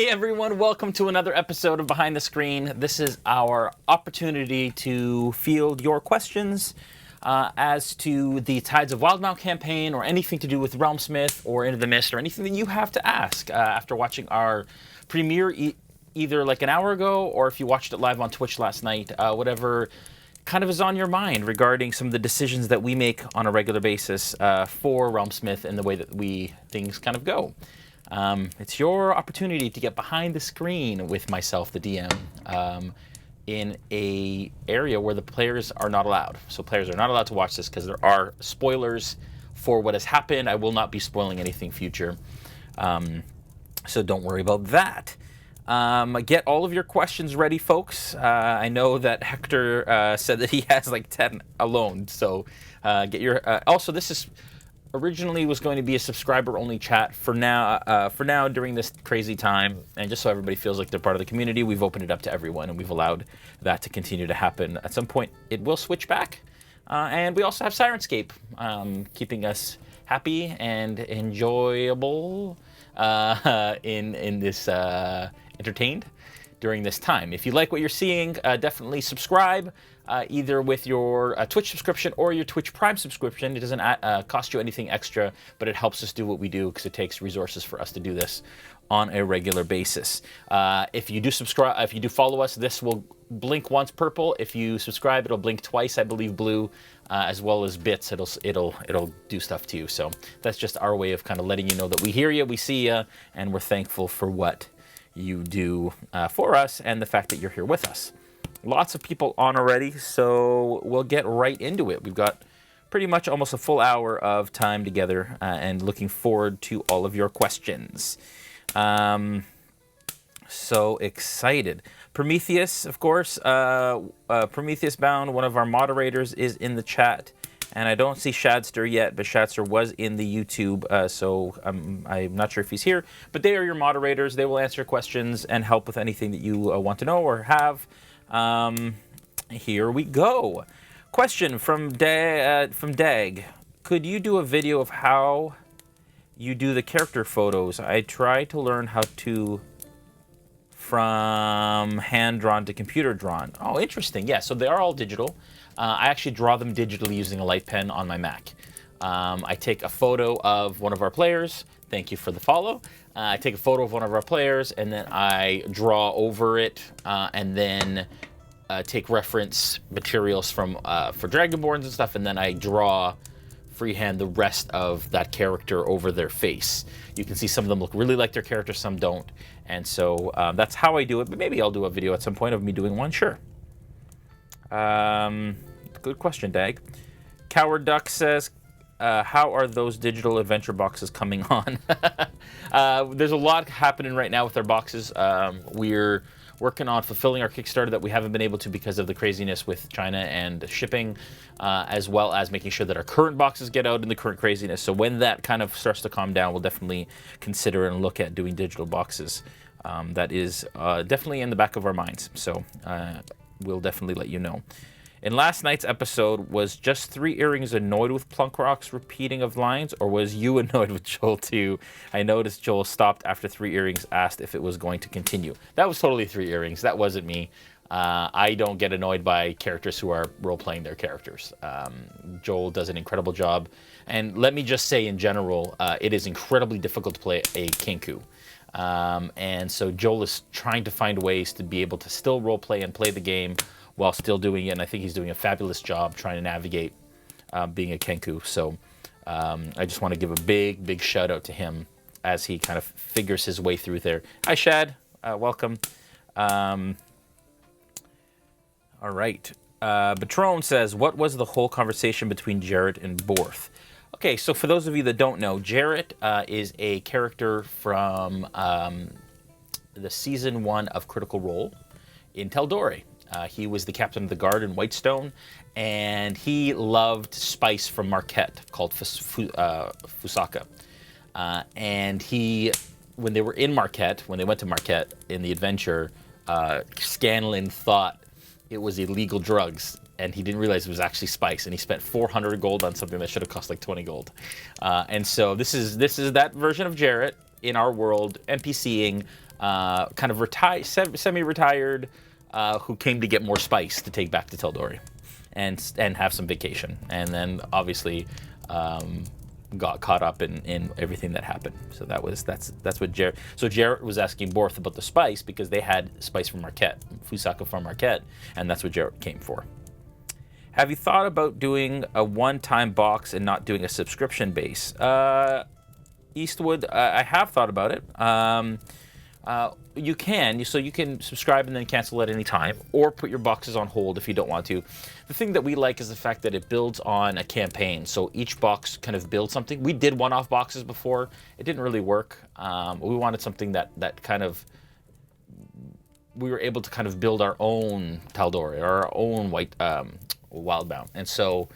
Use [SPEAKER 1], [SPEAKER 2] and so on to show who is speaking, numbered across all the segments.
[SPEAKER 1] Hey everyone, welcome to another episode of Behind the Screen. This is our opportunity to field your questions as to the Tides of Wildemount campaign or anything to do with RealmSmith or Into the Mist or anything that you have to ask after watching our premiere either like an hour ago or if you watched it live on Twitch last night, whatever kind of is on your mind regarding some of the decisions that we make on a regular basis for RealmSmith and the way that things kind of go. It's your opportunity to get behind the screen with myself, the DM, in a area where the players are not allowed. So players are not allowed to watch this because there are spoilers for what has happened. I will not be spoiling anything future. So don't worry about that. Get all of your questions ready, folks. I know that Hector said that he has like 10 alone. So get your... also, this is... originally was going to be a subscriber-only chat. For now, during this crazy time, and just so everybody feels like they're part of the community, we've opened it up to everyone, and we've allowed that to continue to happen. At some point, it will switch back. And we also have Sirenscape, keeping us happy and enjoyable in this entertained during this time. If you like what you're seeing, definitely subscribe. Either with your Twitch subscription or your Twitch Prime subscription. It doesn't cost you anything extra, but it helps us do what we do because it takes resources for us to do this on a regular basis. If you do subscribe, if you do follow us, this will blink once purple. If you subscribe, it'll blink twice, I believe, blue, as well as bits. It'll do stuff to you. So that's just our way of kind of letting you know that we hear you, we see you, and we're thankful for what you do for us and the fact that you're here with us. Lots of people on already, so we'll get right into it. We've got pretty much almost a full hour of time together and looking forward to all of your questions. So excited. Prometheus, of course, Prometheus Bound, one of our moderators, is in the chat. And I don't see Shadster yet, but Shadster was in the YouTube, so I'm not sure if he's here. But they are your moderators. They will answer questions and help with anything that you want to know or have. Here we go. Question from Dag. Could you do a video of how you do the character photos? I try to learn how to from hand-drawn to computer-drawn. Oh, interesting. Yeah, so they are all digital. I actually draw them digitally using a light pen on my Mac. I take a photo of one of our players. Thank you for the follow. I take a photo of one of our players, and then I draw over it, and then take reference materials from for Dragonborns and stuff, and then I draw freehand the rest of that character over their face. You can see some of them look really like their character, some don't, and so that's how I do it. But maybe I'll do a video at some point of me doing one. Sure. Good question, Dag. Coward Duck says, how are those digital adventure boxes coming on? There's a lot happening right now with our boxes. We're working on fulfilling our Kickstarter that we haven't been able to because of the craziness with China and shipping, as well as making sure that our current boxes get out in the current craziness. So when that kind of starts to calm down, we'll definitely consider and look at doing digital boxes. That is definitely in the back of our minds. So we'll definitely let you know. In last night's episode, was just 3 Earrings annoyed with Plunkrock's repeating of lines, or was you annoyed with Joel too? I noticed Joel stopped after 3 Earrings, asked if it was going to continue. That was totally 3 Earrings. That wasn't me. I don't get annoyed by characters who are role-playing their characters. Joel does an incredible job. And let me just say in general, it is incredibly difficult to play a Kenku. And so Joel is trying to find ways to be able to still role-play and play the game while still doing it, and I think he's doing a fabulous job trying to navigate being a Kenku. So I just want to give a big shout out to him as he kind of figures his way through there. Hi, Shad. Welcome. All right. Patron says, what was the whole conversation between Jarrett and Borth? Okay, so for those of you that don't know, Jarrett is a character from the Season 1 of Critical Role in Teldore. He was the captain of the guard in Whitestone, and he loved spice from Marquette called Fusaka. And when they were in Marquette, when they went to Marquette in the adventure, Scanlan thought it was illegal drugs, and he didn't realize it was actually spice, and he spent 400 gold on something that should have cost like 20 gold. And so this is that version of Jarrett in our world, NPCing, kind of semi-retired, who came to get more spice to take back to Taldori, and have some vacation, and then obviously got caught up in everything that happened. So that's what Jarrett. So Jarrett was asking Borth about the spice because they had spice from Marquette, Fusaka from Marquette, and that's what Jarrett came for. Have you thought about doing a one-time box and not doing a subscription base? Eastwood, I have thought about it. You can subscribe and then cancel at any time, or put your boxes on hold if you don't want to. The thing that we like is the fact that it builds on a campaign, so each box kind of builds something. We did one-off boxes before. It didn't really work. We wanted something that kind of, we were able to kind of build our own Taldori, or our own Wildemount. And so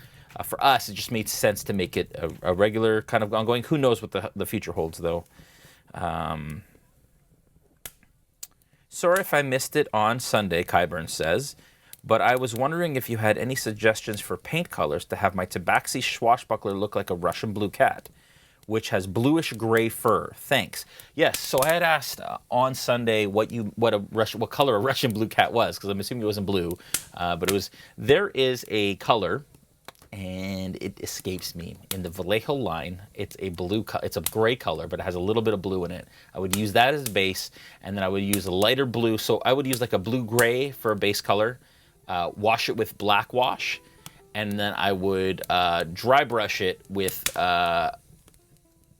[SPEAKER 1] for us, it just made sense to make it a regular kind of ongoing. Who knows what the future holds, though. Sorry if I missed it on Sunday, Kyburn says, but I was wondering if you had any suggestions for paint colors to have my Tabaxi swashbuckler look like a Russian blue cat, which has bluish gray fur. Thanks. Yes, so I had asked on Sunday what color a Russian blue cat was, because I'm assuming it wasn't blue, but it was. There is a color, and it escapes me. In the Vallejo line, it's a gray color, but it has a little bit of blue in it. I would use that as a base, and then I would use a lighter blue. So I would use like a blue-gray for a base color, wash it with black wash, and then I would dry brush it with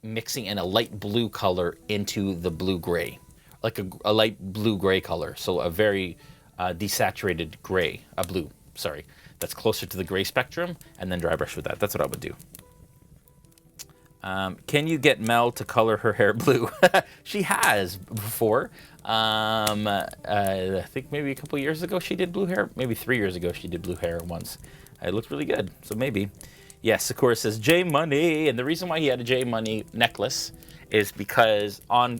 [SPEAKER 1] mixing in a light blue color into the blue-gray, like a light blue-gray color. So a very desaturated gray, blue, sorry. That's closer to the gray spectrum, and then dry brush with that. That's what I would do. Can you get Mel to color her hair blue? She has before. I think maybe a couple years ago she did blue hair. Maybe 3 years ago she did blue hair once. It looked really good, so maybe. Yes, Sakura says J Money, and the reason why he had a J Money necklace is because on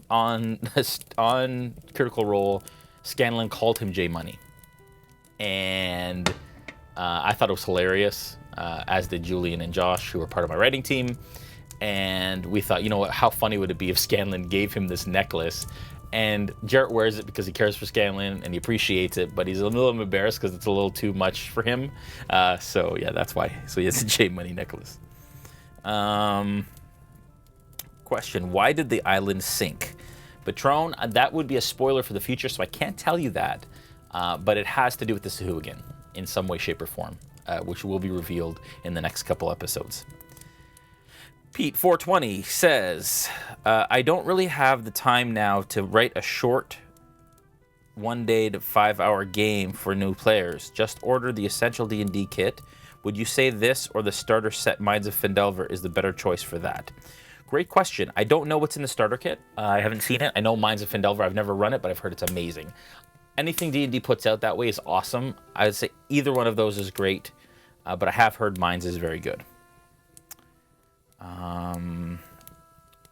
[SPEAKER 1] Critical Role, Scanlan called him J Money, and I thought it was hilarious, as did Julian and Josh, who were part of my writing team. And we thought, you know what, how funny would it be if Scanlan gave him this necklace? And Jarrett wears it because he cares for Scanlan and he appreciates it, but he's a little embarrassed because it's a little too much for him. So yeah, that's why. So he has a J Money necklace. Question, why did the island sink? Patron, that would be a spoiler for the future, so I can't tell you that. But it has to do with the Sahuagin in some way, shape, or form, which will be revealed in the next couple episodes. Pete420 says, I don't really have the time now to write a short 1 day to 5 hour game for new players. Just order the Essential D&D kit. Would you say this or the starter set Minds of Fendelver is the better choice for that? Great question. I don't know what's in the starter kit. I haven't seen it. I know Minds of Fendelver. I've never run it, but I've heard it's amazing. Anything D&D puts out that way is awesome. I would say either one of those is great, but I have heard Minds is very good.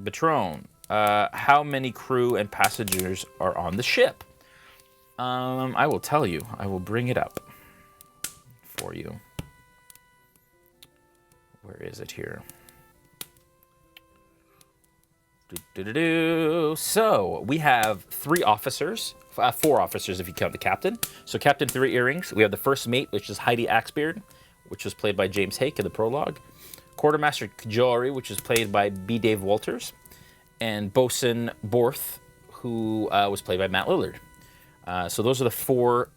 [SPEAKER 1] Patron, how many crew and passengers are on the ship? I will tell you. I will bring it up for you. Where is it here? So we have 3 officers, 4 officers if you count the captain. So Captain 3 Earrings. We have the first mate, which is Heidi Axbeard, which was played by James Hake in the prologue. Quartermaster Kajori, which is played by B. Dave Walters. And Bosun Borth, who was played by Matt Lillard. So those are the 4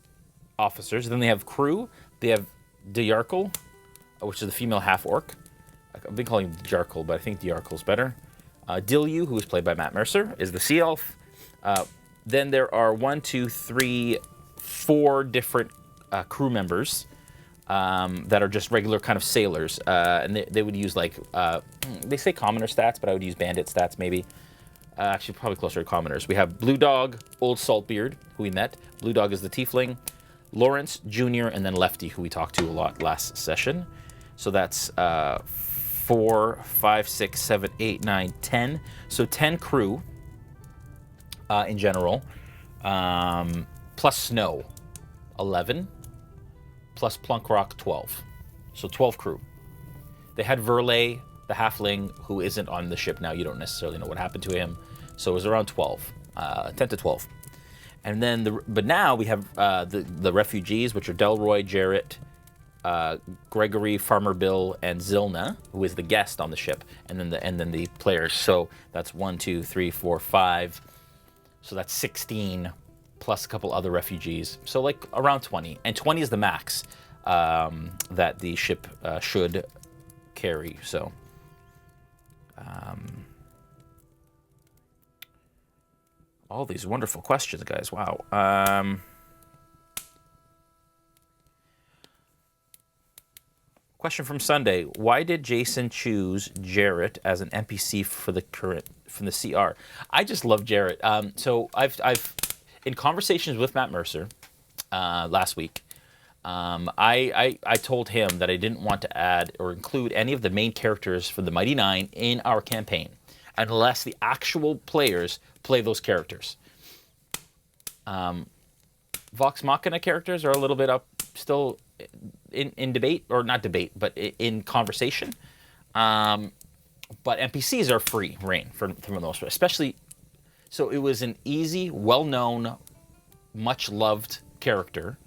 [SPEAKER 1] officers. Then they have crew. They have Diarkle, which is the female half-orc. I've been calling him Diarkle, but I think Diarkle's better. Dilyu, who is played by Matt Mercer, is the Sea Elf. Then there are 4 different crew members that are just regular kind of sailors. And they would use, like, they say commoner stats, but I would use bandit stats maybe. Actually, probably closer to commoners. We have Blue Dog, Old Saltbeard, who we met. Blue Dog is the Tiefling. Lawrence, Junior, and then Lefty, who we talked to a lot last session. So that's 4, 5, 6, 7, 8, 9, 10. So 10 crew in general. Plus Snow, 11. Plus Plunk Rock, 12. So 12 crew. They had Verlay, the halfling, who isn't on the ship now. You don't necessarily know what happened to him. So it was around 12. 10 to 12. And then, but now we have the refugees, which are Delroy, Jarrett, Gregory, Farmer Bill, and Zilna, who is the guest on the ship, and then the players. So that's 1, 2, 3, 4, 5. So that's 16 plus a couple other refugees. So like around 20, and 20 is the max that the ship should carry. So. All these wonderful questions, guys. Wow. Question from Sunday: why did Jason choose Jarrett as an NPC for the from the CR? I just love Jarrett. So I've in conversations with Matt Mercer last week, I told him that I didn't want to add or include any of the main characters for the Mighty Nine in our campaign unless the actual players play those characters. Vox Machina characters are a little bit up still in debate, or not debate, but in conversation. But NPCs are free reign for the most part, especially. So it was an easy, well-known, much-loved character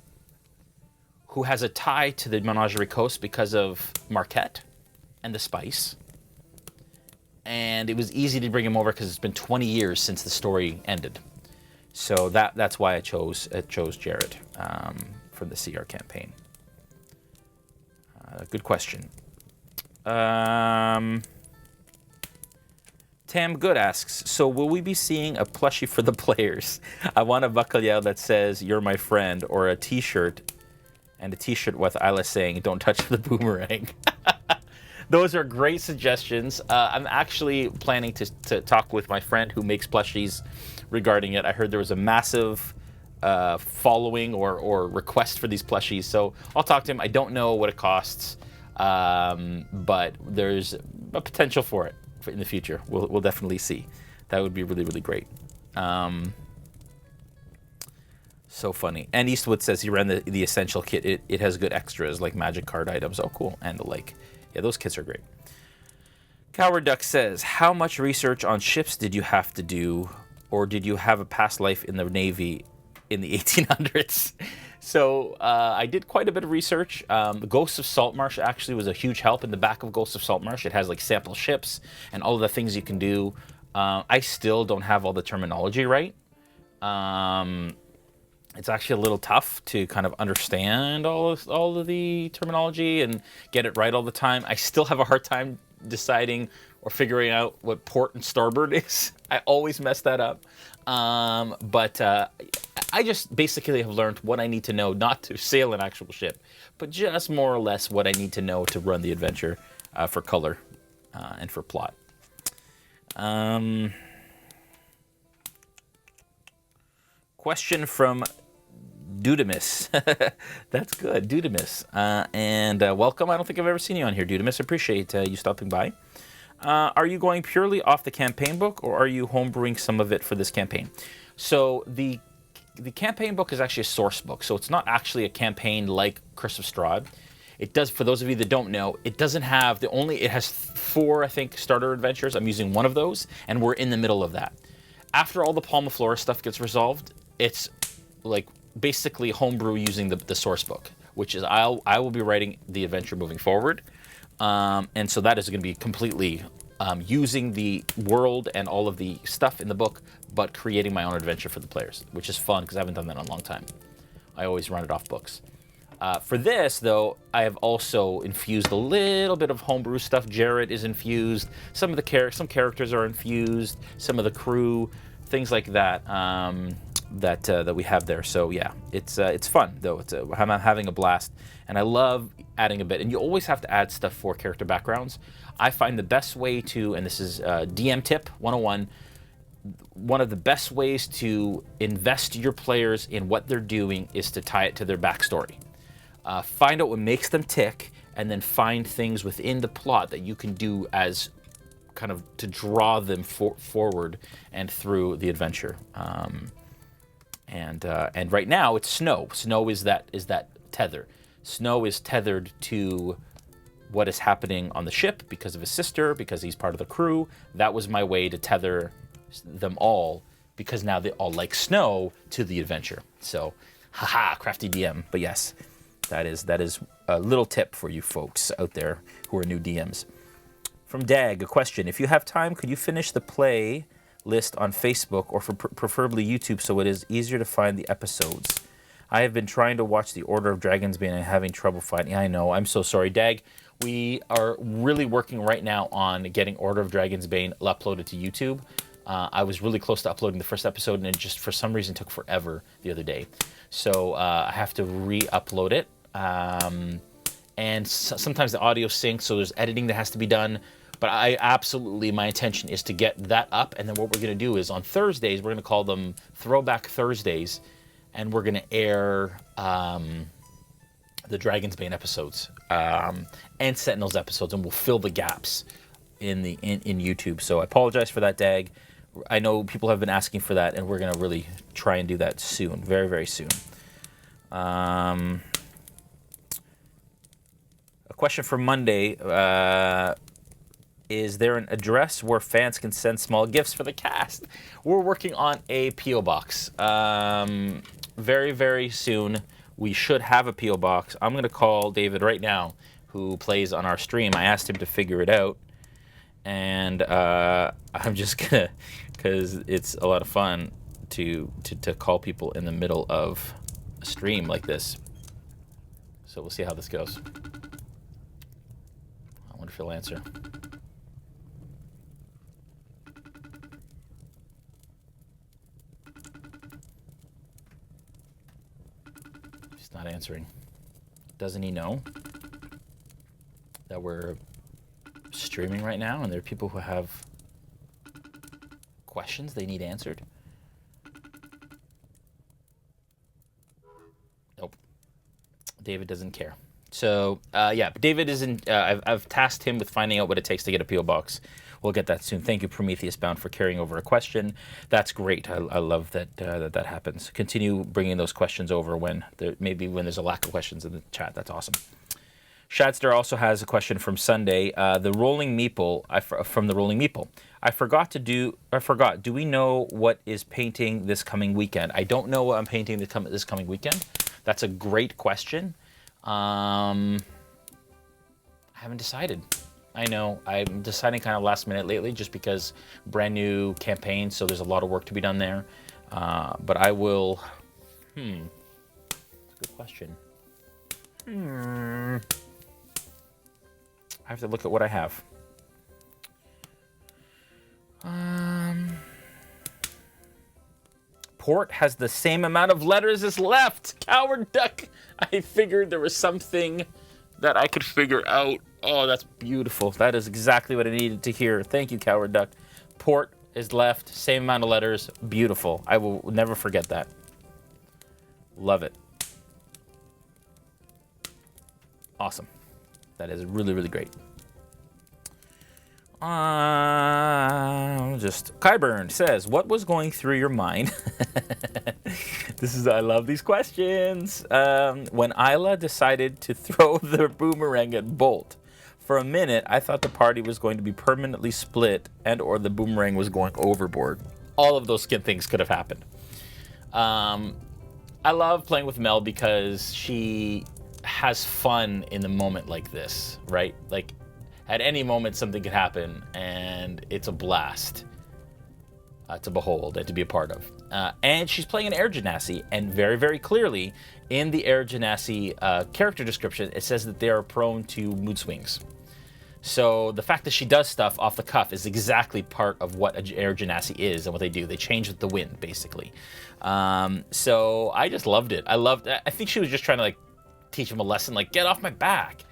[SPEAKER 1] who has a tie to the Menagerie Coast because of Marquette and the spice. And it was easy to bring him over because it's been 20 years since the story ended. So that's why I chose Jarrett for the CR campaign. Good question. Tam Good asks, so will we be seeing a plushie for the players? I want a bacalhau that says, "You're my friend," or a t-shirt, and a t-shirt with Isla saying, "Don't touch the boomerang." Those are great suggestions. I'm actually planning to talk with my friend who makes plushies regarding it. I heard there was a massive following or request for these plushies, so I'll talk to him. I don't know what it costs, but there's a potential for it in the future. We'll definitely see. That would be really, really great. So funny. And Eastwood says he ran the essential kit. It has good extras like magic card items. Oh, cool. And the like. Yeah, those kits are great. Coward Duck says, how much research on ships did you have to do, or did you have a past life in the Navy in the 1800s? So I did quite a bit of research. The Ghosts of Saltmarsh actually was a huge help. In the back of Ghosts of Saltmarsh, it has like sample ships and all of the things you can do. I still don't have all the terminology right. It's actually a little tough to kind of understand all of the terminology and get it right all the time. I still have a hard time deciding or figuring out what port and starboard is. I always mess that up. But I just basically have learned what I need to know, not to sail an actual ship, but just more or less what I need to know to run the adventure for color and for plot. Question from Dudamus. That's good, Dudamus. And welcome. I don't think I've ever seen you on here, Dudamus. Appreciate you stopping by. Are you going purely off the campaign book, or are you homebrewing some of it for this campaign? So the campaign book is actually a source book, so it's not actually a campaign like Curse of Strahd. It does, for those of you that don't know, it doesn't have it has 4, I think, starter adventures. I'm using one of those, and we're in the middle of that. After all the Palma Flora stuff gets resolved, it's like basically homebrew using the source book, which is I will be writing the adventure moving forward, and so that is going to be completely using the world and all of the stuff in the book, but creating my own adventure for the players, which is fun because I haven't done that in a long time. I always run it off books. For this, though, I have also infused a little bit of homebrew stuff. Jarrett is infused. Some of the some characters are infused. Some of the crew, things like that. That we have there. So yeah, it's fun though. I'm having a blast, and I love adding a bit. And you always have to add stuff for character backgrounds. I find the best way to, and this is DM tip 101. One of the best ways to invest your players in what they're doing is to tie it to their backstory. Find out what makes them tick, and then find things within the plot that you can do as kind of to draw them forward and through the adventure. And right now it's Snow. Snow is that tether. Snow is tethered to what is happening on the ship because of his sister, because he's part of the crew. That was my way to tether them all because now they all like snow to the adventure. So, haha, crafty DM. But yes, that is a little tip for you folks out there who are new DMs. From Dag, a question. If you have time, could you finish the play list on Facebook or preferably YouTube so it is easier to find the episodes? I have been trying to watch The Order of Dragon's Bane and having trouble finding. I know. I'm so sorry, Dag. We are really working right now on getting Order of Dragon's Bane uploaded to YouTube. I was really close to uploading the first episode, and it just for some reason took forever the other day. So I have to re-upload it. And sometimes the audio syncs, so there's editing that has to be done. But my intention is to get that up, and then what we're going to do is on Thursdays, we're going to call them Throwback Thursdays, and we're going to air the Dragon's Bane episodes and Sentinels episodes, and we'll fill the gaps in YouTube. So I apologize for that, Dag. I know people have been asking for that, and we're going to really try and do that soon, very, very soon. A question for Monday. Is there an address where fans can send small gifts for the cast? We're working on a P.O. box. Very, very soon, we should have a P.O. box. I'm going to call David right now, who plays on our stream. I asked him to figure it out. And I'm just going to, because it's a lot of fun to call people in the middle of a stream like this. So we'll see how this goes. I wonder if he'll answer. Not answering. Doesn't he know that we're streaming right now and there are people who have questions they need answered? Nope. David doesn't care. So yeah, David isn't. I've tasked him with finding out what it takes to get a PO box. We'll get that soon. Thank you, Prometheus Bound, for carrying over a question. That's great. I love that that happens. Continue bringing those questions over when when there's a lack of questions in the chat. That's awesome. Shadster also has a question from Sunday. The Rolling Meeple from the Rolling Meeple. I forgot. Do we know what is painting this coming weekend? I don't know what I'm painting this coming weekend. That's a great question. I haven't decided. I know I'm deciding kind of last minute lately just because brand new campaign, so there's a lot of work to be done there. But I will, that's a good question. I have to look at what I have. Port has the same amount of letters as left. Coward duck. I figured there was something that I could figure out. Oh, that's beautiful. That is exactly what I needed to hear. Thank you, Coward Duck. Port is left, same amount of letters. Beautiful. I will never forget that. Love it. Awesome. That is really, really great. Kyburn says, what was going through your mind? I love these questions. When Isla decided to throw the boomerang at Bolt. For a minute, I thought the party was going to be permanently split or the boomerang was going overboard. All of those things could have happened. I love playing with Mel because she has fun in the moment like this, right? Like, at any moment, something could happen, and it's a blast to behold and to be a part of. And she's playing an Air Genasi, and very, very clearly, in the Air Genasi character description, it says that they are prone to mood swings. So the fact that she does stuff off the cuff is exactly part of what an Air Genasi is and what they do. They change with the wind, basically. So I just loved it. I think she was just trying to teach him a lesson, get off my back.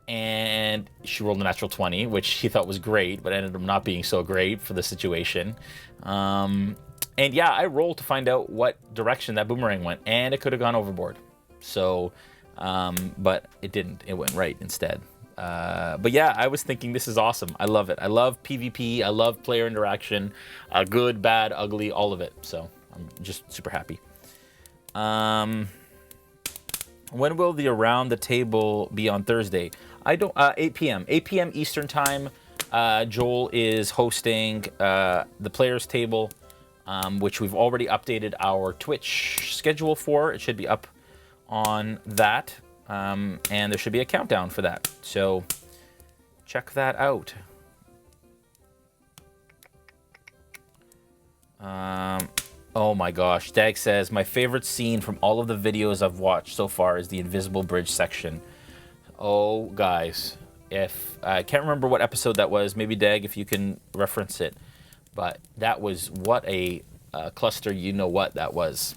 [SPEAKER 1] And she rolled a natural 20, which he thought was great, but ended up not being so great for the situation. And yeah, I rolled to find out what direction that boomerang went, and it could have gone overboard. So, but it didn't. It went right instead. But yeah, I was thinking this is awesome. I love it. I love PvP. I love player interaction. Good, bad, ugly, all of it. So I'm just super happy. When will the Around the Table be on Thursday? 8 p.m. 8 p.m. Eastern Time. Joel is hosting the Players Table which we've already updated our Twitch schedule for. It should be up on that, and there should be a countdown for that. So check that out. Oh my gosh, Dag says, my favorite scene from all of the videos I've watched so far is the Invisible Bridge section. Oh, guys, if I can't remember what episode that was, maybe Dag, if you can reference it, but that was what a cluster, you know what that was.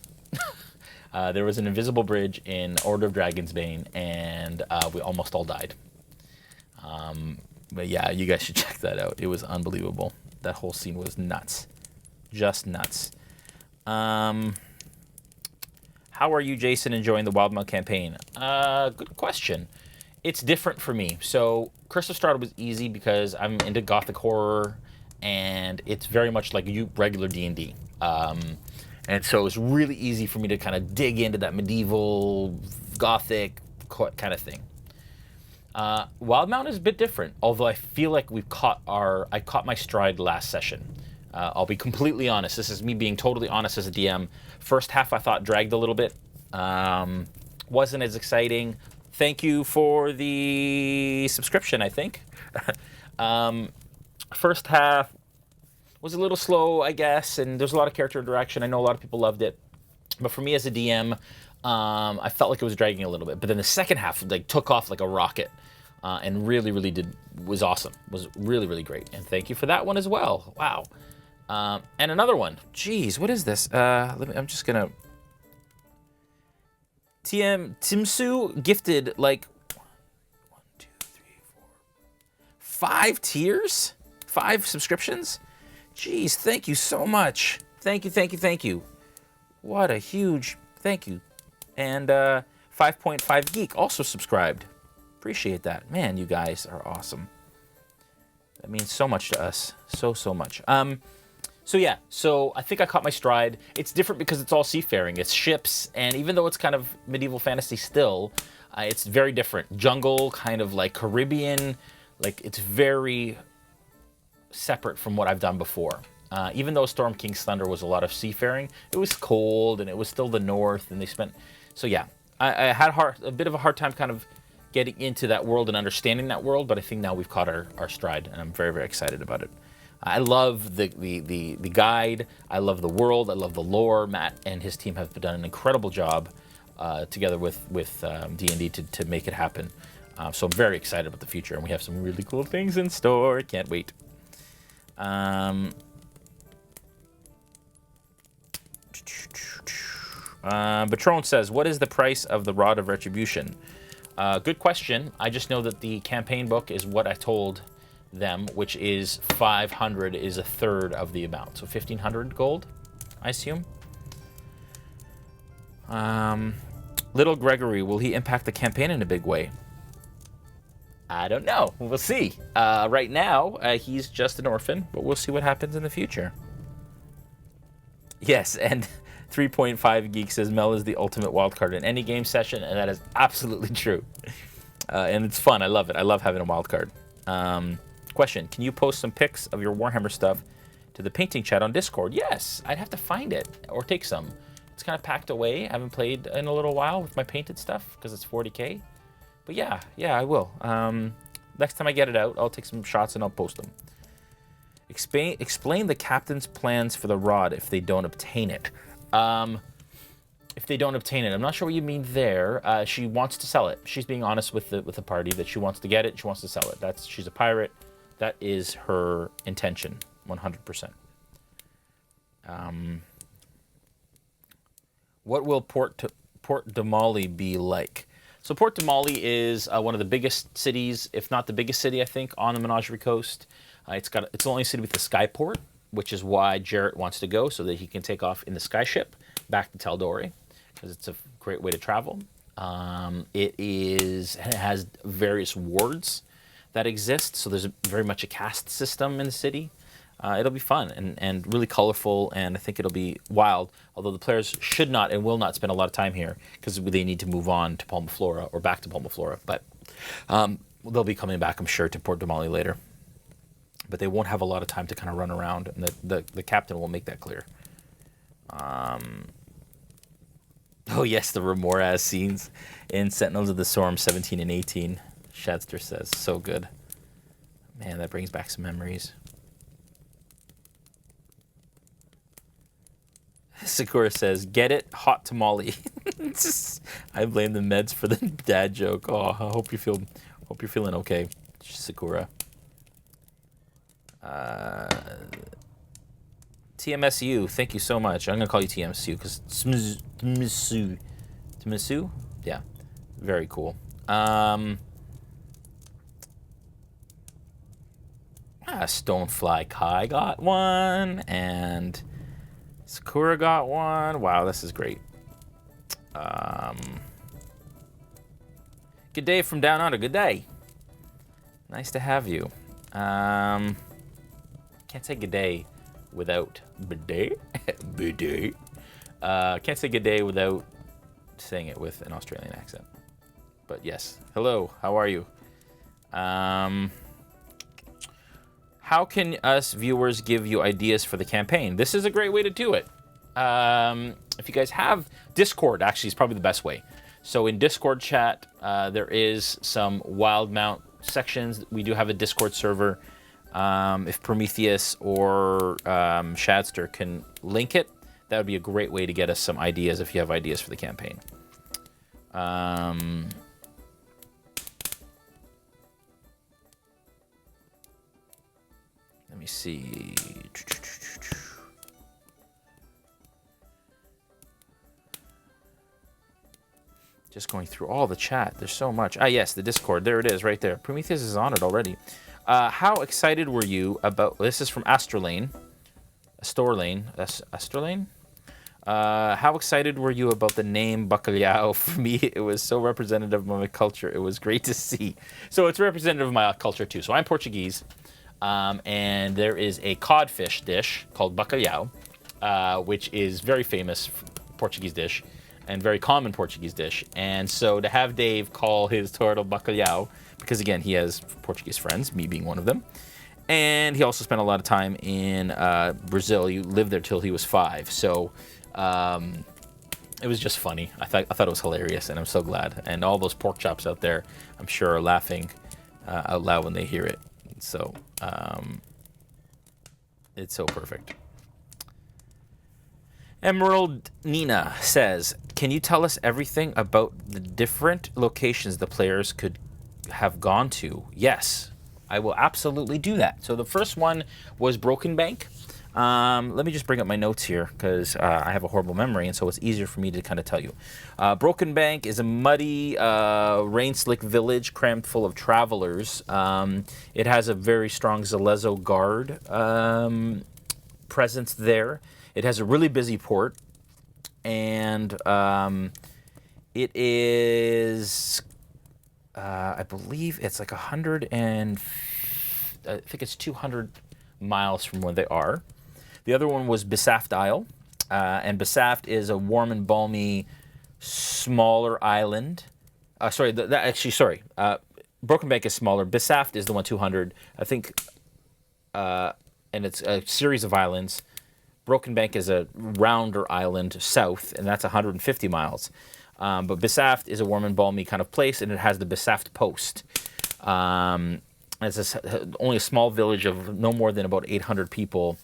[SPEAKER 1] There was an invisible bridge in Order of Dragon's Bane, and we almost all died. But yeah, you guys should check that out. It was unbelievable. That whole scene was nuts. Just nuts. How are you, Jason, enjoying the Wildemount campaign? Good question. It's different for me. So Curse of Strahd was easy because I'm into gothic horror, and it's very much like regular D&D. And so it was really easy for me to kind of dig into that medieval, gothic kind of thing. Wildemount is a bit different, although I feel like I caught my stride last session. I'll be completely honest. This is me being totally honest as a DM. First half I thought dragged a little bit. Wasn't as exciting. Thank you for the subscription, I think. First half was a little slow, I guess, and there's a lot of character interaction. I know a lot of people loved it. But for me as a DM, I felt like it was dragging a little bit. But then the second half took off like a rocket. And really was awesome. Was really, really great. And thank you for that one as well. Wow. And another one. Jeez, what is this? I'm just gonna. Timsu gifted like 1, 2, 3, 4, 5 tiers, 5 subscriptions. Jeez, thank you so much. Thank you. What a huge thank you. And 5.5 Geek also subscribed. Appreciate that. Man, you guys are awesome. That means so much to us. So much. So yeah, so I think I caught my stride. It's different because it's all seafaring. It's ships, and even though it's kind of medieval fantasy still, it's very different. Jungle, kind of like Caribbean, like it's very separate from what I've done before. Even though Storm King's Thunder was a lot of seafaring, it was cold, and it was still the north, and they spent... So yeah, I had a bit of a hard time kind of getting into that world and understanding that world, but I think now we've caught our stride, and I'm very, very excited about it. I love the guide. I love the world. I love the lore. Matt and his team have done an incredible job together with D&D to make it happen. So I'm very excited about the future, and we have some really cool things in store. Can't wait. Patron says, what is the price of the Rod of Retribution? Good question. I just know that the campaign book is what I told them, which is 500 is a third of the amount. So 1,500 gold, I assume. Little Gregory, will he impact the campaign in a big way? I don't know. We'll see. Right now, he's just an orphan, but we'll see what happens in the future. Yes, and 3.5 Geek says Mel is the ultimate wildcard in any game session, and that is absolutely true. And it's fun. I love it. I love having a wildcard. Question, can you post some pics of your Warhammer stuff to the painting chat on Discord? Yes, I'd have to find it or take some. It's kind of packed away. I haven't played in a little while with my painted stuff because it's 40K. But yeah, I will. Next time I get it out, I'll take some shots and I'll post them. Explain the captain's plans for the rod if they don't obtain it. If they don't obtain it, I'm not sure what you mean there. She wants to sell it. She's being honest with the party that she wants to get it. She wants to sell it. She's a pirate. That is her intention, 100%. What will Port de Mali be like? So Port de Mali is one of the biggest cities, if not the biggest city, I think, on the Menagerie Coast. It's the only city with the skyport, which is why Jarrett wants to go, so that he can take off in the skyship back to Tal'Dorei, because it's a great way to travel. It has various wards that exist, so there's very much a caste system in the city. It'll be fun and really colorful, and I think it'll be wild, although the players should not and will not spend a lot of time here because they need to move on to Palma Flora or back to Palma Flora, but they'll be coming back, I'm sure, to Port de Mali later. But they won't have a lot of time to kind of run around, and the captain will make that clear. Oh yes, the Remora scenes in Sentinels of the Storm 17 and 18. Shadster says, so good. Man, that brings back some memories. Sakura says, get it, hot tamale. I blame the meds for the dad joke. Oh, I hope you're feeling okay, Sakura. TMSU, thank you so much. I'm gonna call you TMSU because Tmisu? Yeah, very cool. Stonefly Kai got one, and Sakura got one. Wow, this is great. Good day from down under. Good day. Nice to have you. Can't say good day without bidet. Bidet. Can't say good day without saying it with an Australian accent. But yes, hello. How are you? How can us viewers give you ideas for the campaign? This is a great way to do it. If you guys have Discord, actually, is probably the best way. So in Discord chat, there is some Wildemount sections. We do have a Discord server. If Prometheus or Shadster can link it, that would be a great way to get us some ideas if you have ideas for the campaign. Let me see. Just going through all the chat. There's so much. Ah, yes, the Discord. There it is, right there. Prometheus is on it already. How excited were you about... This is from Astrolane. Astrolane? How excited were you about the name Bacalhau? For me, it was so representative of my culture. It was great to see. So it's representative of my culture, too. So I'm Portuguese. And there is a codfish dish called bacalhau, which is very famous Portuguese dish and very common Portuguese dish. And so to have Dave call his turtle bacalhau, because again, he has Portuguese friends, me being one of them. And he also spent a lot of time in Brazil. He lived there till he was 5. So it was just funny. I thought it was hilarious, and I'm so glad. And all those pork chops out there, I'm sure, are laughing out loud when they hear it. So it's so perfect. Emerald Nina says, can you tell us everything about the different locations the players could have gone to? Yes, I will absolutely do that. So the first one was Broken Bank. Let me just bring up my notes here because I have a horrible memory, and so it's easier for me to kind of tell you. Broken Bank is a muddy, rain-slick village crammed full of travelers. It has a very strong Zalezo guard presence there. It has a really busy port, and it is, I believe it's like 100 and, I think it's 200 miles from where they are. The other one was Besaft Isle, and Besaft is a warm and balmy, smaller island. Broken Bank is smaller. Besaft is the one 200, I think, and it's a series of islands. Broken Bank is a rounder island south, and that's 150 miles. But Besaft is a warm and balmy kind of place, and it has the Besaft Post. It's only a small village of no more than about 800 people,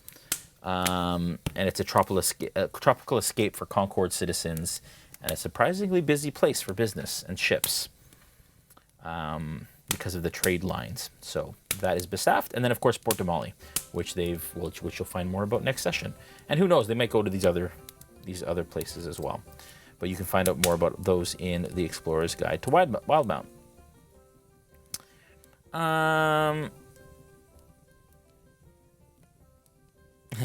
[SPEAKER 1] and it's a tropical escape for Concord citizens, and a surprisingly busy place for business and ships because of the trade lines. So that is Besaft, and then of course Port de Mali, which you'll find more about next session. And who knows, they might go to these other places as well. But you can find out more about those in the Explorer's Guide to Wildemount.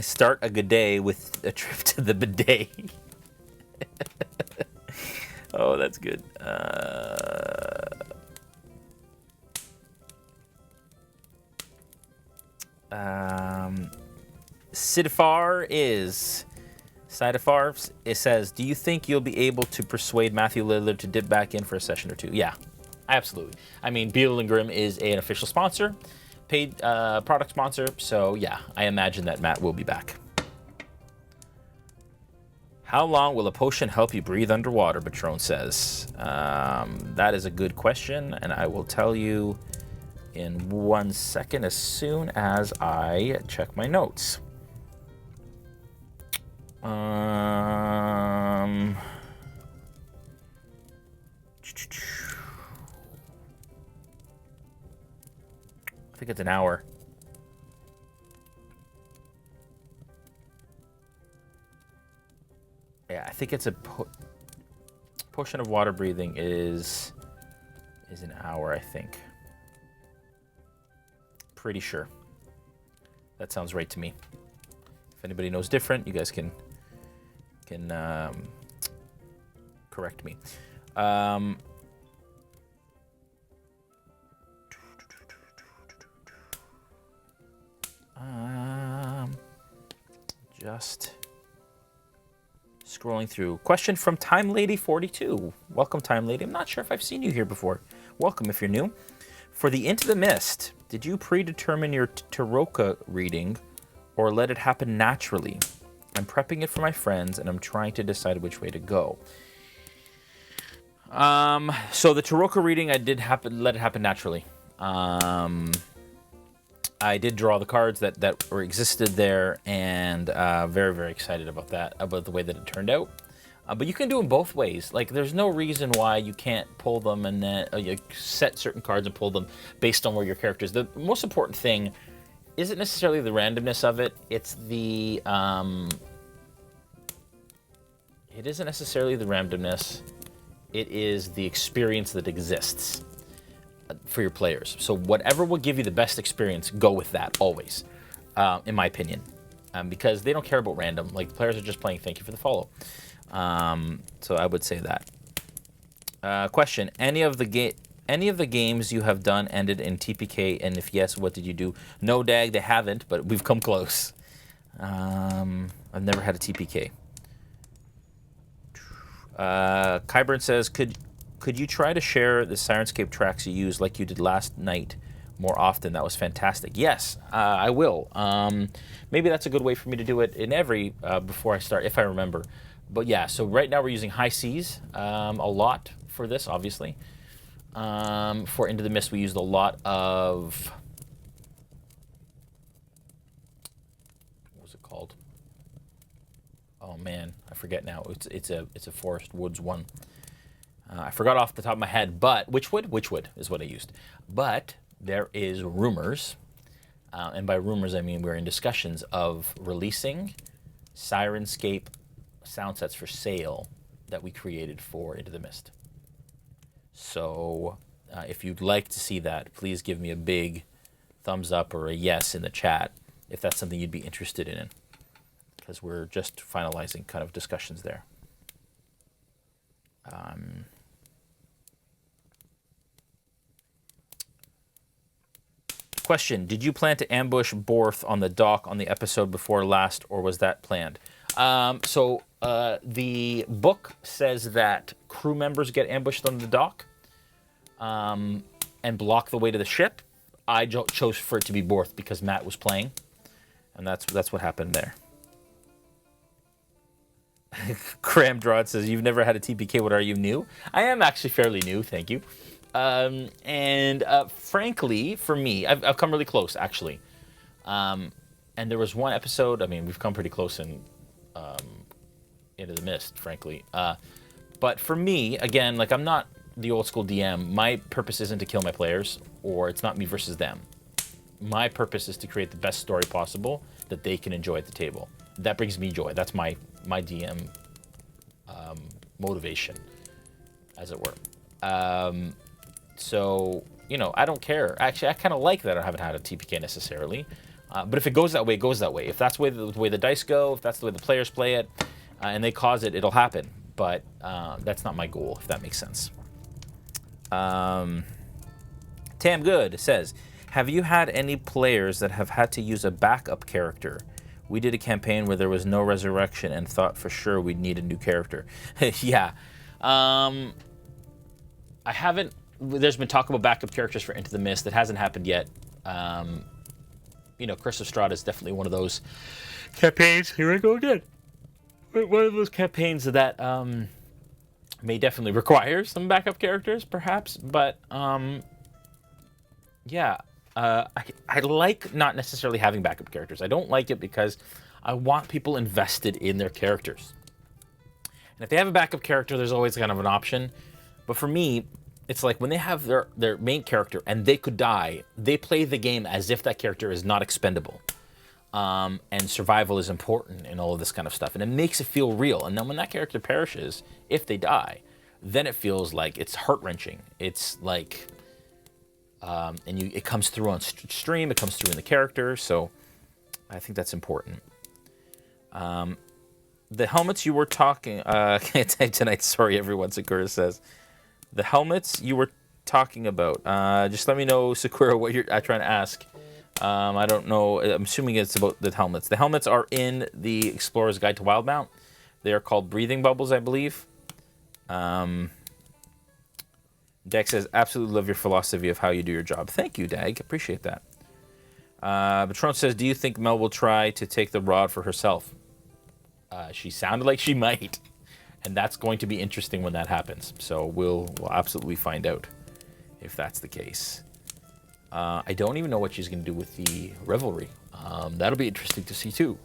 [SPEAKER 1] Start a good day with a trip to the bidet. Oh, that's good. Sidafar, it says, do you think you'll be able to persuade Matthew Lillard to dip back in for a session or two? Yeah, absolutely. I mean, Beetle and Grimm is an official sponsor, paid product sponsor, so yeah, I imagine that Matt will be back. How long will a potion help you breathe underwater, Patron says. That is a good question, and I will tell you in 1 second as soon as I check my notes. I think it's an hour. Yeah, I think it's a potion of water breathing is an hour, I think. Pretty sure. That sounds right to me. If anybody knows different, you guys can correct me. Just scrolling through. Question from Time Lady 42. Welcome, Time Lady. I'm not sure if I've seen you here before. Welcome if you're new. For the Into the Mist, did you predetermine your Taroka reading or let it happen naturally? I'm prepping it for my friends and I'm trying to decide which way to go. So the Taroka reading, I did let it happen naturally. I did draw the cards that existed there, and very, very excited about that, about the way that it turned out. But you can do them both ways. Like, there's no reason why you can't pull them and then you set certain cards and pull them based on where your character is. The most important thing isn't necessarily the randomness of it. It's the it isn't necessarily the randomness. It is the experience that exists for your players. So whatever will give you the best experience, go with that always, in my opinion, because they don't care about random. Like, players are just playing thank you for the follow. So I would say that. Question: Any of the games you have done ended in TPK, and if yes, what did you do? No, Dag, they haven't, but we've come close. I've never had a TPK. Kyburn says, could you try to share the Sirenscape tracks you used like you did last night more often? That was fantastic. Yes, I will. Maybe that's a good way for me to do it in every before I start, if I remember. But yeah, so right now we're using High Seas a lot for this, obviously. For Into the Mist, we used a lot of... What was it called? Oh man, I forget now. It's a Forest Woods one. I forgot off the top of my head, but Witchwood is what I used. But there is rumors, and by rumors I mean we're in discussions of releasing Sirenscape sound sets for sale that we created for Into the Mist. So if you'd like to see that, please give me a big thumbs up or a yes in the chat if that's something you'd be interested in, because we're just finalizing kind of discussions there. Question: Did you plan to ambush Borth on the dock on the episode before last, or was that planned? So the book says that crew members get ambushed on the dock and block the way to the ship. I chose for it to be Borth because Matt was playing, and that's what happened there. Cramdraud says, you've never had a TPK, what are you, new? I am actually fairly new, thank you. Frankly, for me, I've come really close, actually. And there was one episode, I mean, we've come pretty close in Into the Mist, frankly. But for me, again, like, I'm not the old school DM. My purpose isn't to kill my players, or it's not me versus them. My purpose is to create the best story possible that they can enjoy at the table. That brings me joy. That's my DM motivation, as it were. So, you know, I don't care. Actually, I kind of like that I haven't had a TPK necessarily. But if it goes that way, it goes that way. If that's the way the dice go, if that's the way the players play it, and they cause it, it'll happen. But that's not my goal, if that makes sense. Tam Good says, have you had any players that have had to use a backup character? We did a campaign where there was no resurrection and thought for sure we'd need a new character. Yeah. I haven't... There's been talk about backup characters for Into the Mist. That hasn't happened yet. You know, Curse of Strahd is definitely one of those campaigns. Here I go again. one of those campaigns that may definitely require some backup characters, perhaps. But yeah, I like not necessarily having backup characters. I don't like it because I want people invested in their characters. And if they have a backup character, there's always kind of an option. But for me, it's like when they have their main character and they could die, they play the game as if that character is not expendable. And survival is important and all of this kind of stuff. And it makes it feel real. And then when that character perishes, if they die, then it feels like it's heart-wrenching. It's like, it comes through on stream, it comes through in the character. So I think that's important. The helmets you were talking, can't type tonight, sorry everyone, Sakura says. The helmets you were talking about, just let me know, Sakura, what you're trying to ask. I don't know, I'm assuming it's about the helmets. The helmets are in the Explorer's Guide to Wildemount. They are called breathing bubbles, I believe. Dag says, absolutely love your philosophy of how you do your job. Thank you, Dag, appreciate that. Patron says, do you think Mel will try to take the rod for herself? She sounded like she might, and that's going to be interesting when that happens. So we'll absolutely find out if that's the case. I don't even know what she's going to do with the revelry. That'll be interesting to see too.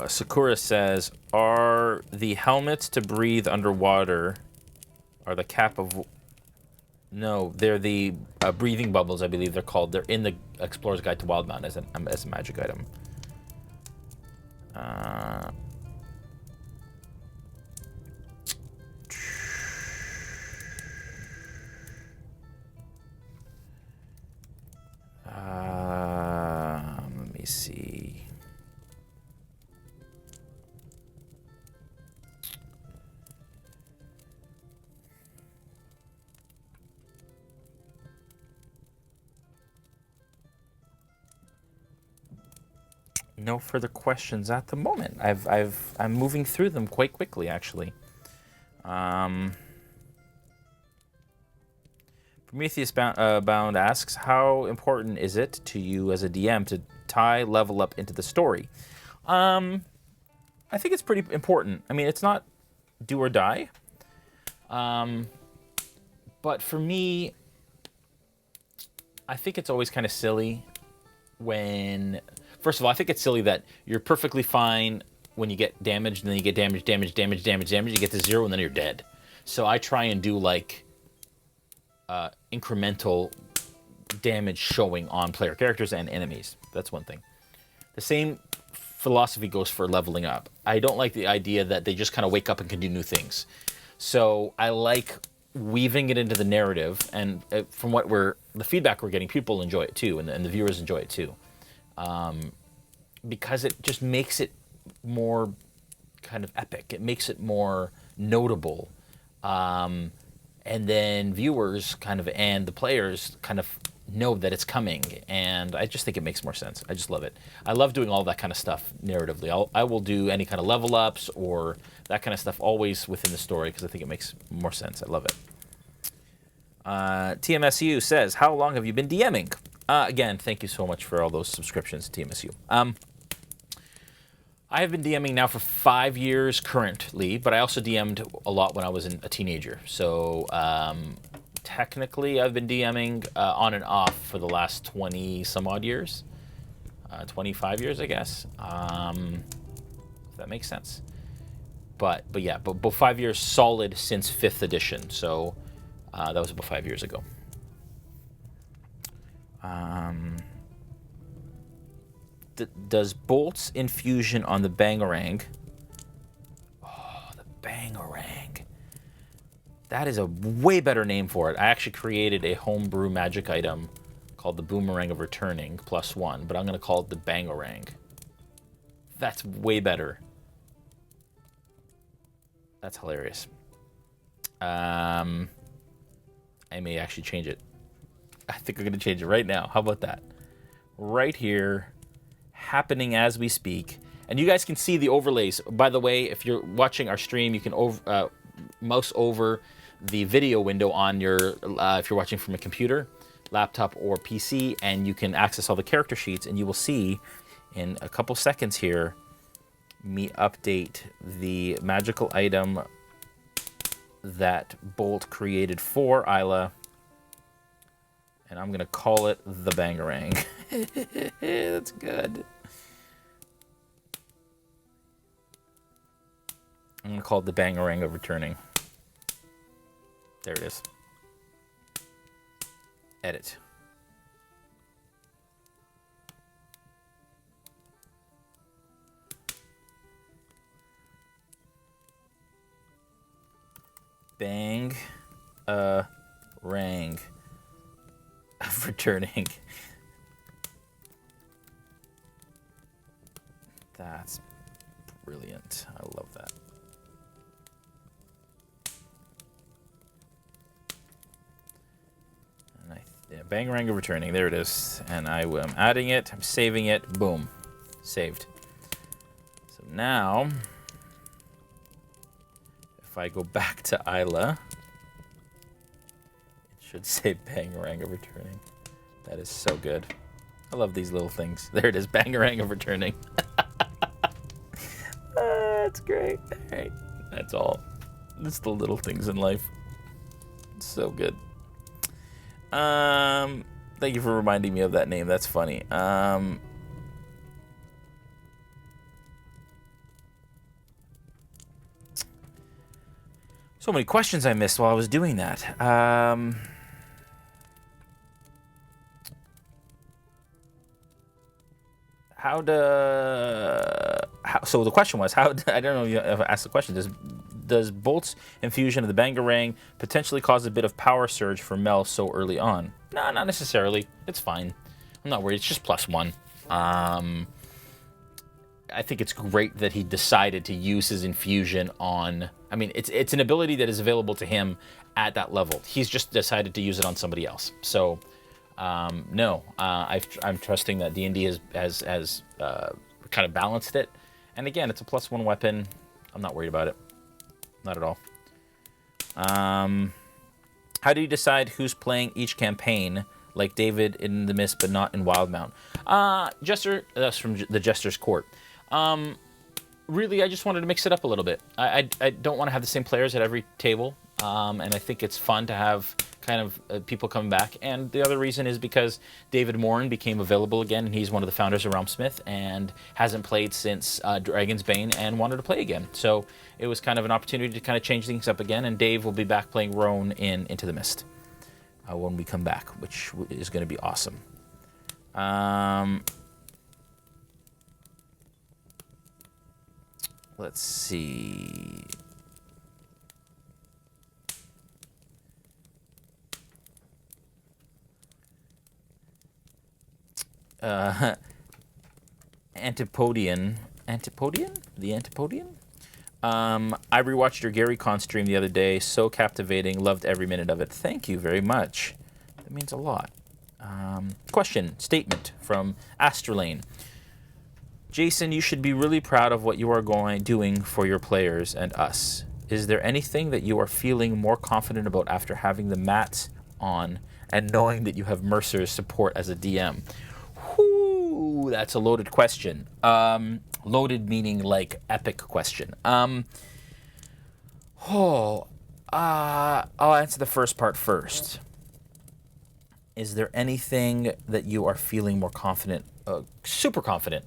[SPEAKER 1] Sakura says, are the helmets to breathe underwater are the cap of... No, they're the breathing bubbles, I believe they're called. They're in the Explorer's Guide to Wildemount as a magic item. Let me see. No further questions at the moment. I'm moving through them quite quickly, actually. Prometheus Bound asks, how important is it to you as a DM to tie level up into the story? I think it's pretty important. I mean, it's not do or die. But for me, I think it's always kind of silly when... First of all, I think it's silly that you're perfectly fine when you get damaged, and then you get damage, you get to 0, and then you're dead. So I try and do, like, incremental damage showing on player characters and enemies. That's one thing. The same philosophy goes for leveling up. I don't like the idea that they just kind of wake up and can do new things. So I like weaving it into the narrative, and from the feedback we're getting, people enjoy it too, and the viewers enjoy it too. Because it just makes it more kind of epic. It makes it more notable. And then viewers and the players kind of know that it's coming. And I just think it makes more sense. I just love it. I love doing all that kind of stuff narratively. I will do any kind of level ups or that kind of stuff always within the story because I think it makes more sense. I love it. TMSU says, how long have you been DMing? Again, thank you so much for all those subscriptions, TMSU. I have been DMing now for 5 years currently, but I also DM'd a lot when I was a teenager. So technically, I've been DMing on and off for the last 20 some odd years. 25 years, I guess. If that makes sense. But yeah, but 5 years solid since 5th edition. So that was about 5 years ago. Does Bolt's infusion on the Bangarang... Oh, the Bangarang. That is a way better name for it. I actually created a homebrew magic item called the Boomerang of Returning, +1, but I'm going to call it the Bangarang. That's way better. That's hilarious. I may actually change it. I think I'm going to change it right now. How about that? Right here, happening as we speak. And you guys can see the overlays. By the way, if you're watching our stream, you can mouse over the video window on your, if you're watching from a computer, laptop, or PC, and you can access all the character sheets, and you will see in a couple seconds here me update the magical item that Bolt created for Isla, and I'm gonna call it the Bangarang. That's good. I'm gonna call it the Bangarang of Returning. There it is. Edit. Bang, rang of returning. That's brilliant. I love that. And Bangarang of returning. There it is. And I am adding it. I'm saving it. Boom, saved. So now, if I go back to Isla, it should say Bangarang of returning. That is so good. I love these little things. There it is, Bangarang of returning. That's great. All right, that's all. It's the little things in life. It's so good. Thank you for reminding me of that name. That's funny. So many questions I missed while I was doing that. So the question was, I don't know if you asked the question, does Bolt's infusion of the Bangarang potentially cause a bit of power surge for Mel so early on? No, not necessarily. It's fine. I'm not worried. It's just +1. I think it's great that he decided to use his infusion on... I mean, it's an ability that is available to him at that level. He's just decided to use it on somebody else. So, no. I'm trusting that D&D has kind of balanced it. And again, it's a +1 weapon. I'm not worried about it. Not at all. How do you decide who's playing each campaign, like David in The Mist, but not in Wildemount? Jester, that's from the Jester's Court. Really, I just wanted to mix it up a little bit. I don't want to have the same players at every table, and I think it's fun to have kind of people coming back. And the other reason is because David Morin became available again, and he's one of the founders of RealmSmith and hasn't played since Dragon's Bane and wanted to play again. So it was kind of an opportunity to kind of change things up again, and Dave will be back playing Roan in Into the Mist when we come back, which is going to be awesome. Let's see. Antipodian? The Antipodian? I rewatched your Gary Con stream the other day. So captivating. Loved every minute of it. Thank you very much. That means a lot. Statement from Astralane. Jason, you should be really proud of what you are doing for your players and us. Is there anything that you are feeling more confident about after having the mats on and knowing that you have Mercer's support as a DM? Whoo, that's a loaded question. Loaded meaning like epic question. I'll answer the first part first. Is there anything that you are feeling more confident, super confident?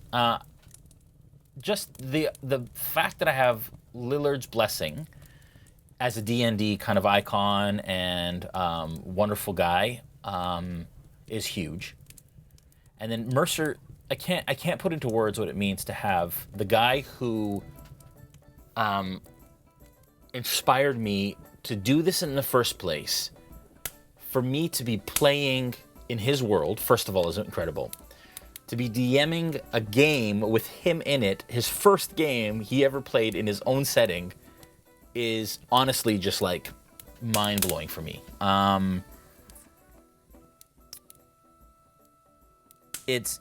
[SPEAKER 1] Just the fact that I have Lillard's Blessing as a D&D kind of icon and wonderful guy is huge. And then Mercer, I can't put into words what it means to have the guy who inspired me to do this in the first place. For me to be playing in his world, first of all, is incredible. To be DMing a game with him in it, his first game he ever played in his own setting, is honestly just like mind-blowing for me. It's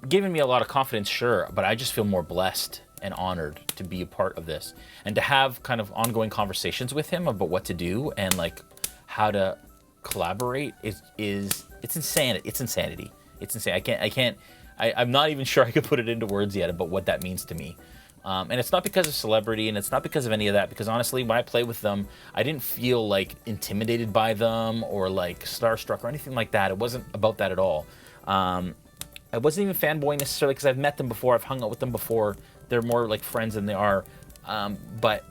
[SPEAKER 1] given me a lot of confidence, sure, but I just feel more blessed and honored to be a part of this, and to have kind of ongoing conversations with him about what to do and like how to collaborate is it's insanity. It's insanity. It's insane. I'm not even sure I could put it into words yet about what that means to me. And it's not because of celebrity, and it's not because of any of that, because honestly, when I play with them, I didn't feel like intimidated by them or like starstruck or anything like that. It wasn't about that at all. I wasn't even fanboying necessarily because I've met them before, I've hung out with them before. They're more like friends than they are. But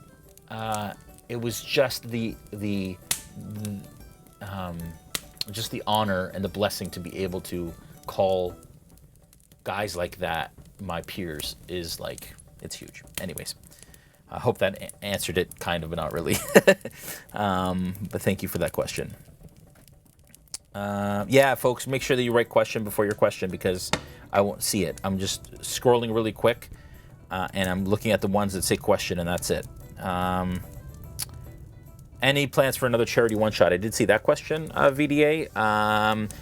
[SPEAKER 1] it was just the honor and the blessing to be able to call guys like that my peers is like, it's huge. Anyways, I hope that answered it kind of, but not really. But thank you for that question. Yeah, folks, make sure that you write question before your question because I won't see it. I'm just scrolling really quick and I'm looking at the ones that say question and that's it. Any plans for another charity one-shot? I did see that question, VDA.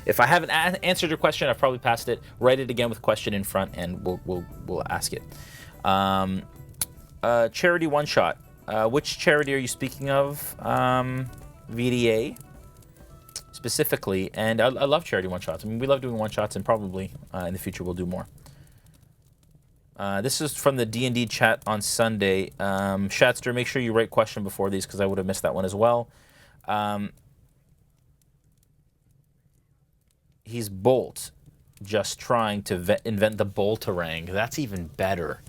[SPEAKER 1] If I haven't answered your question, I've probably passed it. Write it again with question in front and we'll ask it. Charity one-shot. Which charity are you speaking of, VDA? Specifically, and I love charity one-shots. I mean, we love doing one-shots, and probably in the future we'll do more. This is from the D&D chat on Sunday. Shatster, make sure you write question before these because I would have missed that one as well. He's Bolt, just trying to invent the Bolterang. That's even better.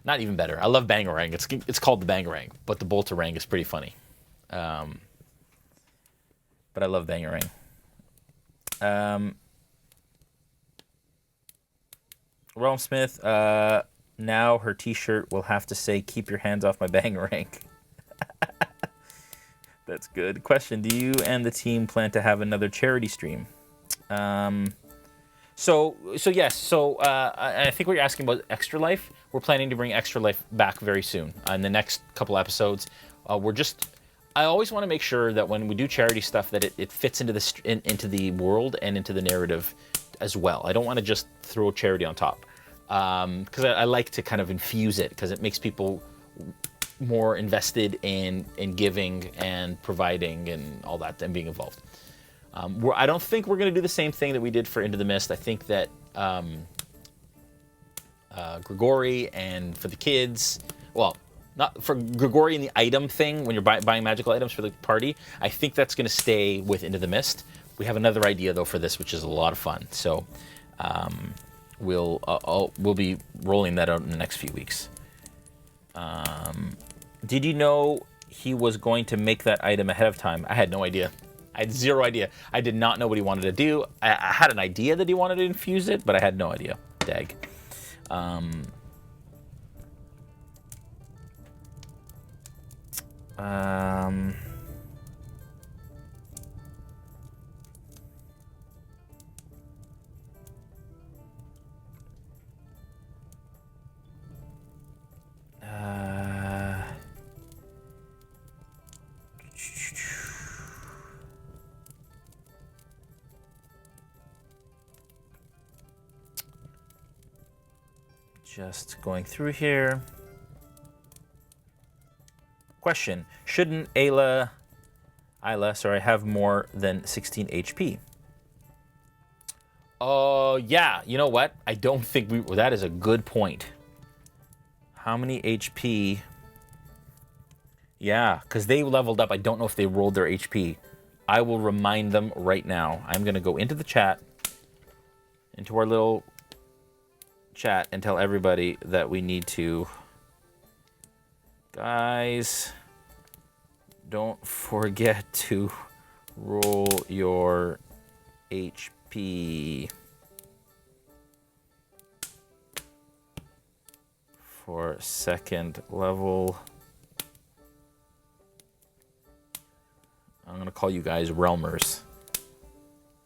[SPEAKER 1] Not even better. I love Bangarang. It's called the Bangarang, but the Bolterang is pretty funny. But I love Bangarang. RealmSmith, now her t-shirt will have to say, keep your hands off my Bangarang. That's good. Question, do you and the team plan to have another charity stream? So yes. So I think what you're asking about Extra Life, we're planning to bring Extra Life back very soon. In the next couple episodes, I always want to make sure that when we do charity stuff that it fits into the world and into the narrative as well. I don't want to just throw charity on top because I like to kind of infuse it because it makes people more invested in giving and providing and all that and being involved. I don't think we're going to do the same thing that we did for Into the Mist. I think that Grigori and for the kids, well, not for Grigori and the item thing, when you're buying magical items for the party, I think that's going to stay with Into the Mist. We have another idea, though, for this, which is a lot of fun. So we'll be rolling that out in the next few weeks. Did you know he was going to make that item ahead of time? I had no idea. I had zero idea. I did not know what he wanted to do. I had an idea that he wanted to infuse it, but I had no idea. Dag. Just going through here. Question, shouldn't Ayla, have more than 16 HP? Yeah, you know what? I don't think that is a good point. How many HP? Yeah, because they leveled up. I don't know if they rolled their HP. I will remind them right now. I'm going to go into the chat, into our little chat, and tell everybody that we need to... Guys, don't forget to roll your HP for second level. I'm going to call you guys Realmers.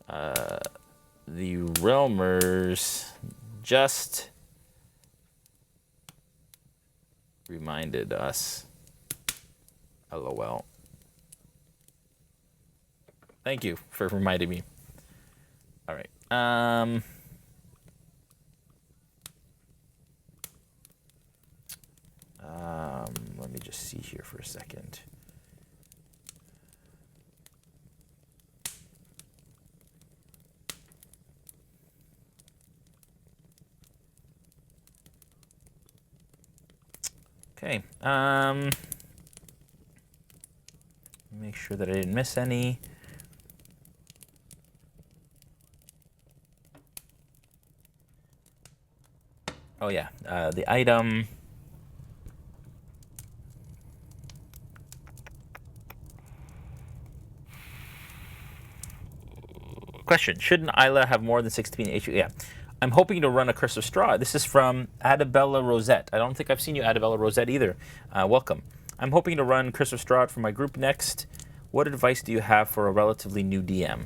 [SPEAKER 1] The Realmers just reminded us. LOL. Thank you for reminding me. All right. just see here for a second. Okay. Make sure that I didn't miss any. Oh yeah, the item. Question: shouldn't Isla have more than 16 HP? Yeah. I'm hoping to run a Curse of Straw. This is from Adabella Rosette. I don't think I've seen you, Adabella Rosette, either. Welcome. I'm hoping to run Curse of Straw for my group next. What advice do you have for a relatively new DM?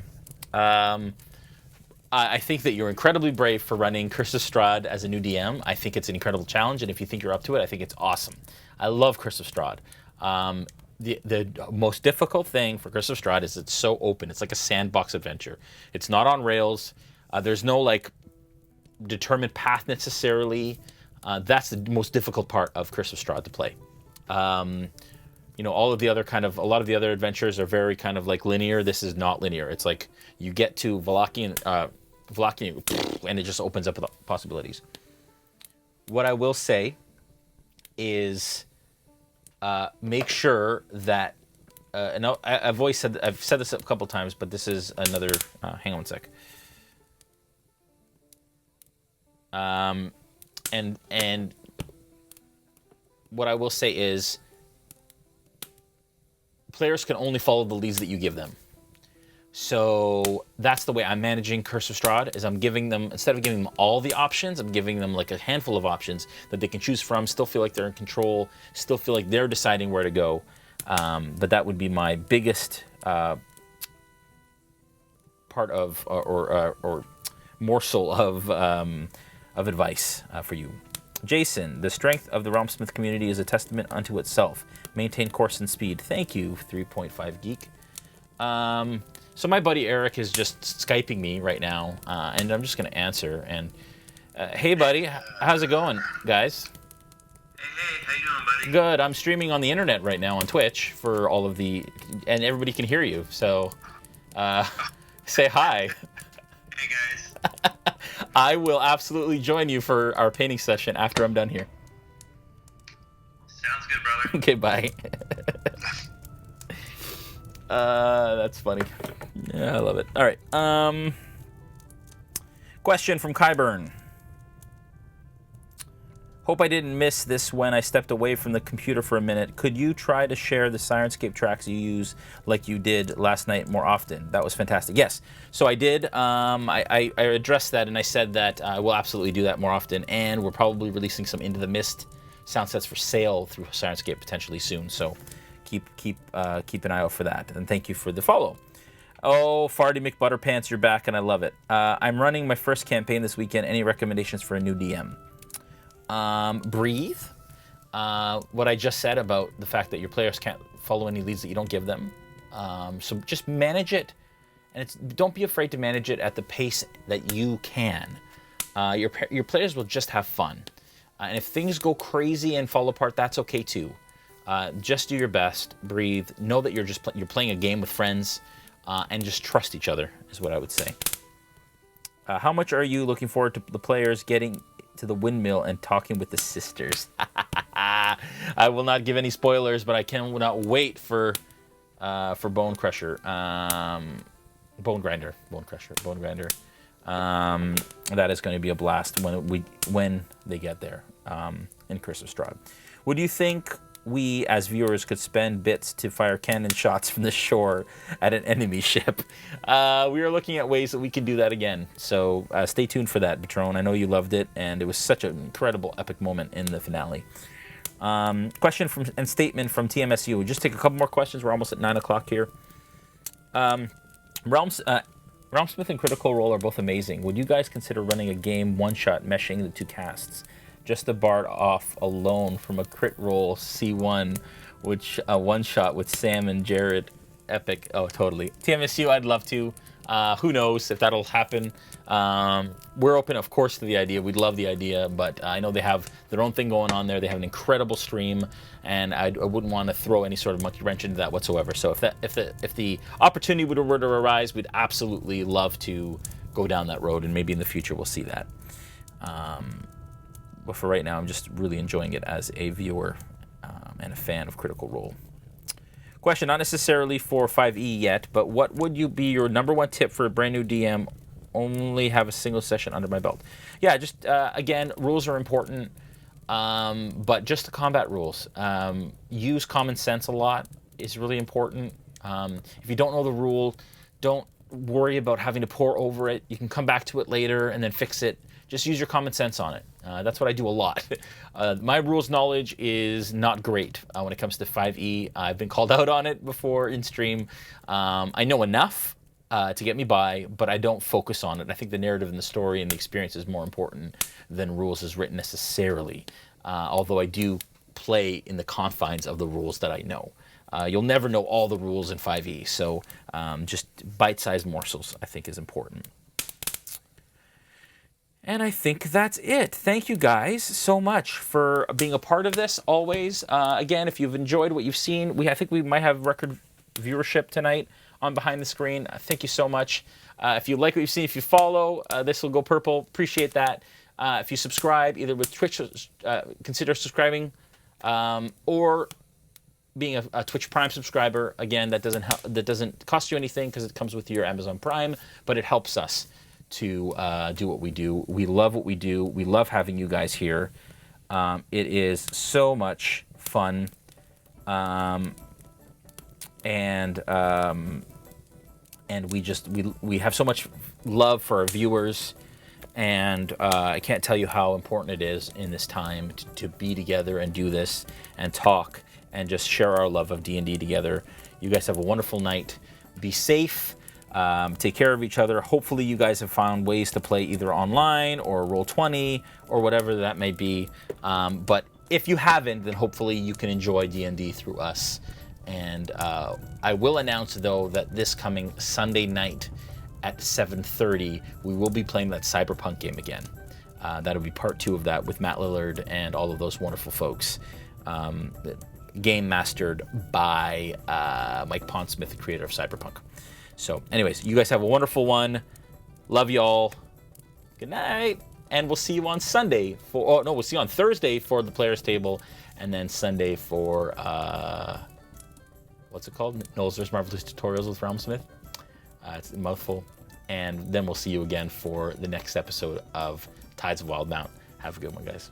[SPEAKER 1] I think that you're incredibly brave for running Curse of Strahd as a new DM. I think it's an incredible challenge, and if you think you're up to it, I think it's awesome. I love Curse of Strahd. The most difficult thing for Curse of Strahd is it's so open. It's like a sandbox adventure. It's not on rails. There's no like determined path necessarily. That's the most difficult part of Curse of Strahd to play. You know, all of the other a lot of the other adventures are very kind of like linear. This is not linear. It's like you get to Valakian, and it just opens up possibilities. What I will say is make sure that, and I've said this a couple times, but this is another, hang on one sec. And what I will say is, players can only follow the leads that you give them. So that's the way I'm managing Curse of Strahd, is I'm giving them, instead of giving them all the options, I'm giving them like a handful of options that they can choose from, still feel like they're in control, still feel like they're deciding where to go. But that would be my biggest part of, or morsel of advice for you. Jason, the strength of the RealmSmith community is a testament unto itself. Maintain course and speed. Thank you, 3.5 Geek. So my buddy Eric is just Skyping me right now, and I'm just going to answer. And hey, buddy, how's it going, guys?
[SPEAKER 2] Hey, how you doing, buddy?
[SPEAKER 1] Good. I'm streaming on the internet right now on Twitch for all of the, and everybody can hear you. So say hi.
[SPEAKER 2] Hey, guys.
[SPEAKER 1] I will absolutely join you for our painting session after I'm done here.
[SPEAKER 2] Sounds good, brother.
[SPEAKER 1] Okay, bye. That's funny. Yeah, I love it. All right. Question from Kyburn. Hope I didn't miss this when I stepped away from the computer for a minute. Could you try to share the Sirenscape tracks you use like you did last night more often? That was fantastic. Yes. So I did. I addressed that, and I said that I will absolutely do that more often, and we're probably releasing some Into the Mist sound sets for sale through Sirenscape potentially soon. So keep an eye out for that. And thank you for the follow. Oh, Farty McButterpants, you're back, and I love it. I'm running my first campaign this weekend. Any recommendations for a new DM? Breathe. What I just said about the fact that your players can't follow any leads that you don't give them. So just manage it, and don't be afraid to manage it at the pace that you can. Your players will just have fun, and if things go crazy and fall apart, that's okay too. Just do your best. Breathe. Know that you're playing a game with friends, and just trust each other is what I would say. How much are you looking forward to the players getting to the windmill and talking with the sisters? I will not give any spoilers, but I cannot wait for Bone Crusher, Bone Grinder. That is going to be a blast when they get there in Curse of Strahd. Would you think we as viewers could spend bits to fire cannon shots from the shore at an enemy ship? We are looking at ways that we can do that again. So stay tuned for that, Patron. I know you loved it, and it was such an incredible, epic moment in the finale. Question and statement from TMSU. We'll just take a couple more questions. We're almost at 9 o'clock here. RealmSmith and Critical Role are both amazing. Would you guys consider running a game one-shot meshing the two casts? Just a Bard off alone from a crit roll C1, which one shot with Sam and Jared, epic. Oh, totally. TMSU, I'd love to. Who knows if that'll happen? We're open, of course, to the idea. We'd love the idea, but I know they have their own thing going on there. They have an incredible stream, and I wouldn't want to throw any sort of monkey wrench into that whatsoever. So if the opportunity were to arise, we'd absolutely love to go down that road, and maybe in the future we'll see that. But for right now, I'm just really enjoying it as a viewer and a fan of Critical Role. Question, not necessarily for 5e yet, but what would be your number one tip for a brand new DM? Only have a single session under my belt. Yeah, just again, rules are important, but just the combat rules. Use common sense a lot is really important. If you don't know the rule, don't worry about having to pore over it. You can come back to it later and then fix it. Just use your common sense on it. That's what I do a lot. My rules knowledge is not great when it comes to 5e. I've been called out on it before in stream. I know enough to get me by, but I don't focus on it. I think the narrative and the story and the experience is more important than rules as written necessarily, although I do play in the confines of the rules that I know. You'll never know all the rules in 5e, so just bite-sized morsels I think is important. And I think that's it. Thank you guys so much for being a part of this always. Again, if you've enjoyed what you've seen, I think we might have record viewership tonight on Behind the Screen. Thank you so much. If you like what you've seen, if you follow, this will go purple. Appreciate that. If you subscribe, either with Twitch, consider subscribing, or being a Twitch Prime subscriber. Again, that doesn't cost you anything because it comes with your Amazon Prime, but it helps us to do what we do. We love what we do. We love having you guys here. It is so much fun, and we have so much love for our viewers, and I can't tell you how important it is in this time to be together and do this and talk and just share our love of D&D together. You guys have a wonderful night. Be safe. Take care of each other. Hopefully you guys have found ways to play either online or Roll20 or whatever that may be. But if you haven't, then hopefully you can enjoy D&D through us. And I will announce, though, that this coming Sunday night at 7:30, we will be playing that Cyberpunk game again. That'll be part 2 of that with Matt Lillard and all of those wonderful folks. The game mastered by Mike Pondsmith, the creator of Cyberpunk. So anyways, you guys have a wonderful one. Love y'all. Good night. And we'll see you on Sunday we'll see you on Thursday for the Players Table, and then Sunday for, what's it called? Noel's Marvelous Tutorials with RealmSmith. It's a mouthful. And then we'll see you again for the next episode of Tides of Wildemount. Have a good one, guys.